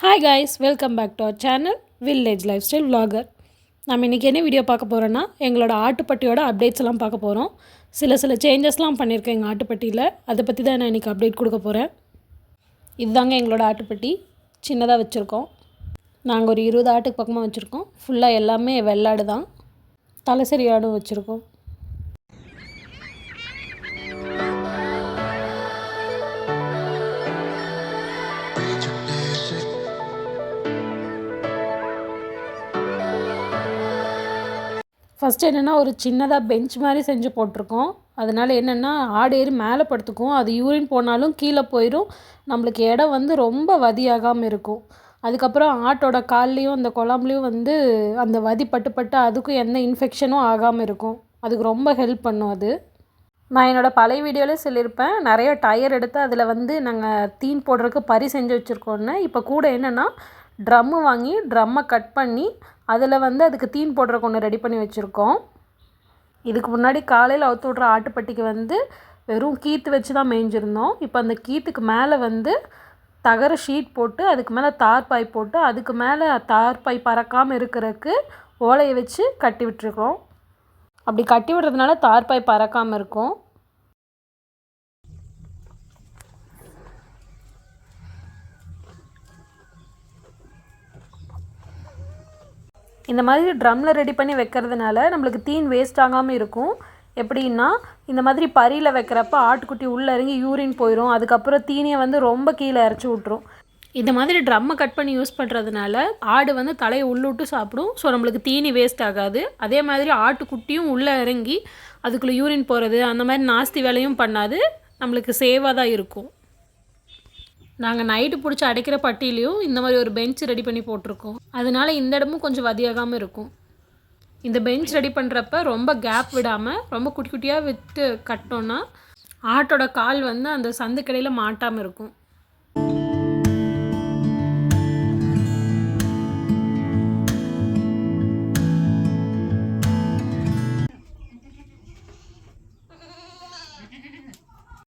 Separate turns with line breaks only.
Hi guys, welcome back to our channel village lifestyle vlogger. நம்ம இன்றைக்கி என்ன video பார்க்க போகிறோன்னா எங்களோட ஆட்டுப்பட்டியோட அப்டேட்ஸ் எல்லாம் பார்க்க போகிறோம். சில சேஞ்சஸ்லாம் பண்ணியிருக்கேன் எங்கள் ஆட்டுப்பட்டியில். அதை பற்றி தான் நான் இன்றைக்கி அப்டேட் கொடுக்க போகிறேன். இதுதாங்க எங்களோட ஆட்டுப்பட்டி. சின்னதாக வச்சுருக்கோம். நாங்கள் ஒரு 20 ஆட்டுக்கு பக்கமாக வச்சுருக்கோம். ஃபுல்லாக எல்லாமே வெள்ளாடு தான். தலைசரி ஆடும் வச்சுருக்கோம். ஃபஸ்ட்டு என்னென்னா ஒரு சின்னதாக பெஞ்ச் மாதிரி செஞ்சு போட்டிருக்கோம். அதனால் என்னென்னா ஆடு ஏறி மேலே படுத்துக்கும். அது யூரின் போனாலும் கீழே போயிடும். நம்மளுக்கு இடம் வந்து ரொம்ப வதியாகாமல் இருக்கும். அதுக்கப்புறம் ஆட்டோட கால்லையும் அந்த குழம்புலையும் வந்து அந்த வதி பட்டு அதுக்கும் எந்த இன்ஃபெக்ஷனும் ஆகாமல் இருக்கும். அதுக்கு ரொம்ப ஹெல்ப் பண்ணும் அது. நான் என்னோடய பழைய வீடியோவிலே சொல்லியிருப்பேன், நிறைய டயர் எடுத்து அதில் வந்து நாங்கள் தீன் போடுறதுக்கு பறி செஞ்சு வச்சுருக்கோன்னு. இப்போ கூட என்னென்னா ட்ரம்மு வாங்கி ட்ரம்மை கட் பண்ணி அதில் வந்து அதுக்கு தீன் போடுறக்கு ஒன்று ரெடி பண்ணி வச்சுருக்கோம். இதுக்கு முன்னாடி காலையில் அவுத்து விட்ற ஆட்டுப்பட்டிக்கு வந்து வெறும் கீற்று வச்சு தான் மேய்ஞ்சிருந்தோம். இப்போ அந்த கீற்றுக்கு மேலே வந்து தகர ஷீட் போட்டு அதுக்கு மேலே தார்பாய் போட்டு அதுக்கு மேலே தார்பாய் பறக்காமல் இருக்கிறதுக்கு ஓலையை வச்சு கட்டி விட்டுருக்கோம். அப்படி கட்டி விடுறதுனால தார்பாய் பறக்காமல் இருக்கும். இந்த மாதிரி ட்ரம்மில் ரெடி பண்ணி வைக்கிறதுனால நம்மளுக்கு தீன் வேஸ்ட் ஆகாமல் இருக்கும். எப்படின்னா இந்த மாதிரி பரியில் வைக்கிறப்ப ஆட்டுக்குட்டி உள்ளே இறங்கி யூரின் போயிடும். அதுக்கப்புறம் தீனியை வந்து ரொம்ப கீழே இறச்சி விட்ரும். இந்த மாதிரி ட்ரம்மை கட் பண்ணி யூஸ் பண்ணுறதுனால ஆடு வந்து தலையை உள்ளுட்டு சாப்பிடும். ஸோ நம்மளுக்கு தீனி வேஸ்ட் ஆகாது. அதே மாதிரி ஆட்டுக்குட்டியும் உள்ளே இறங்கி அதுக்குள்ளே யூரின் போகிறது அந்த மாதிரி நாஸ்தி வேலையும் பண்ணாது. நம்மளுக்கு சேவாக தான் இருக்கும். நாங்கள் நைட்டு பிடிச்சி அடைக்கிற பட்டியிலையும் இந்த மாதிரி ஒரு பெஞ்ச் ரெடி பண்ணி போட்டிருக்கோம். அதனால இந்த இடமும் கொஞ்சம் வதியாகாமல் இருக்கும். இந்த பெஞ்ச் ரெடி பண்ணுறப்ப ரொம்ப கேப் விடாமல் ரொம்ப குட்டி குட்டியாக விட்டு கட்டோன்னா ஆட்டோட கால் வந்து அந்த சந்துக்கடையில் மாட்டாமல் இருக்கும்.